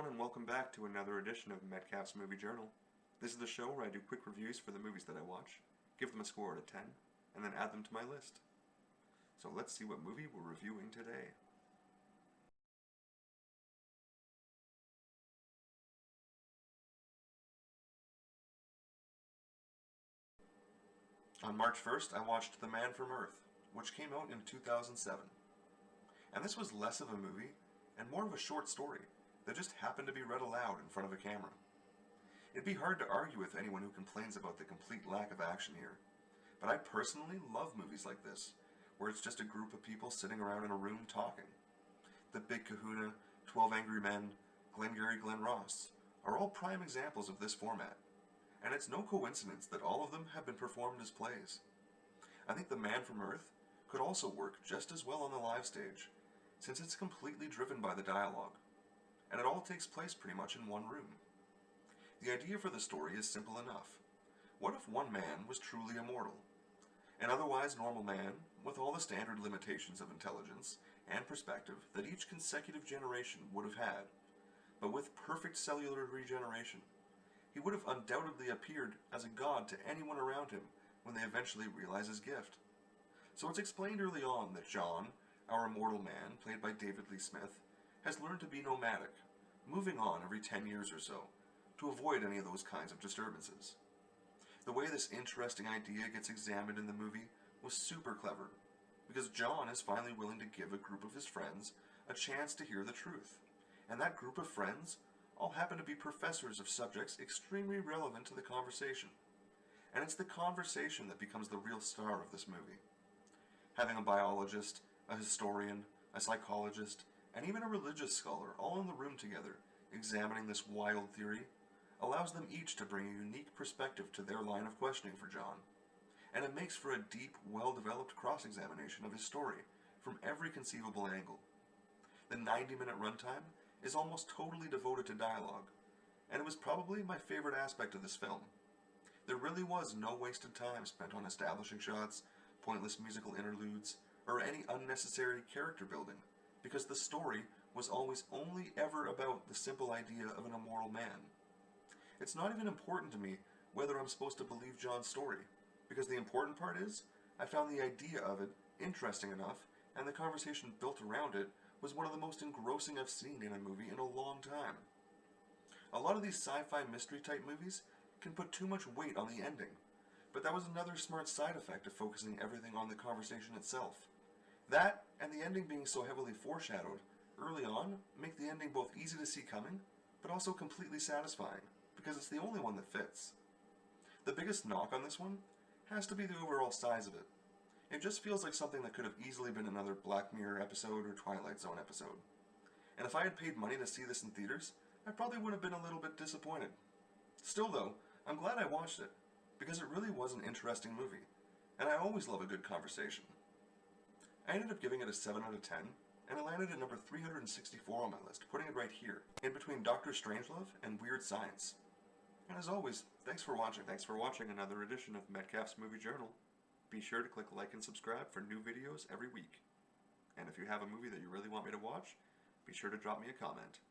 and welcome back to another edition of Metcalf's Movie Journal. This is the show where I do quick reviews for the movies that I watch, give them a score out of 10, and then add them to my list. So let's see what movie we're reviewing today. On March 1st, I watched The Man from Earth, which came out in 2007. And this was less of a movie and more of a short story that just happened to be read aloud in front of a camera. It'd be hard to argue with anyone who complains about the complete lack of action here, but I personally love movies like this, where it's just a group of people sitting around in a room talking. The Big Kahuna, 12 Angry Men, Glengarry Glen Ross are all prime examples of this format, and it's no coincidence that all of them have been performed as plays. I think The Man from Earth could also work just as well on the live stage, since it's completely driven by the dialogue, and it all takes place pretty much in one room. The idea for the story is simple enough. What if one man was truly immortal? An otherwise normal man, with all the standard limitations of intelligence and perspective that each consecutive generation would have had, but with perfect cellular regeneration. He would have undoubtedly appeared as a god to anyone around him when they eventually realize his gift. So it's explained early on that John, our immortal man, played by David Lee Smith, has learned to be nomadic, moving on every 10 years or so, to avoid any of those kinds of disturbances. The way this interesting idea gets examined in the movie was super clever, because John is finally willing to give a group of his friends a chance to hear the truth, and that group of friends all happen to be professors of subjects extremely relevant to the conversation. And it's the conversation that becomes the real star of this movie. Having a biologist, a historian, a psychologist, and even a religious scholar all in the room together, examining this wild theory, allows them each to bring a unique perspective to their line of questioning for John. And it makes for a deep, well-developed cross-examination of his story from every conceivable angle. The 90-minute runtime is almost totally devoted to dialogue, and it was probably my favorite aspect of this film. There really was no wasted time spent on establishing shots, pointless musical interludes, or any unnecessary character building, because the story was always only ever about the simple idea of an immortal man. It's not even important to me whether I'm supposed to believe John's story, because the important part is, I found the idea of it interesting enough, and the conversation built around it was one of the most engrossing I've seen in a movie in a long time. A lot of these sci-fi mystery type movies can put too much weight on the ending, but that was another smart side effect of focusing everything on the conversation itself. That, and the ending being so heavily foreshadowed early on, make the ending both easy to see coming, but also completely satisfying, because it's the only one that fits. The biggest knock on this one has to be the overall size of it. It just feels like something that could have easily been another Black Mirror episode or Twilight Zone episode. And if I had paid money to see this in theaters, I probably would have been a little bit disappointed. Still though, I'm glad I watched it, because it really was an interesting movie, and I always love a good conversation. I ended up giving it a 7 out of 10, and it landed at number 364 on my list, putting it right here, in between Dr. Strangelove and Weird Science. And as always, thanks for watching. Thanks for watching another edition of Metcalf's Movie Journal. Be sure to click like and subscribe for new videos every week. And if you have a movie that you really want me to watch, be sure to drop me a comment.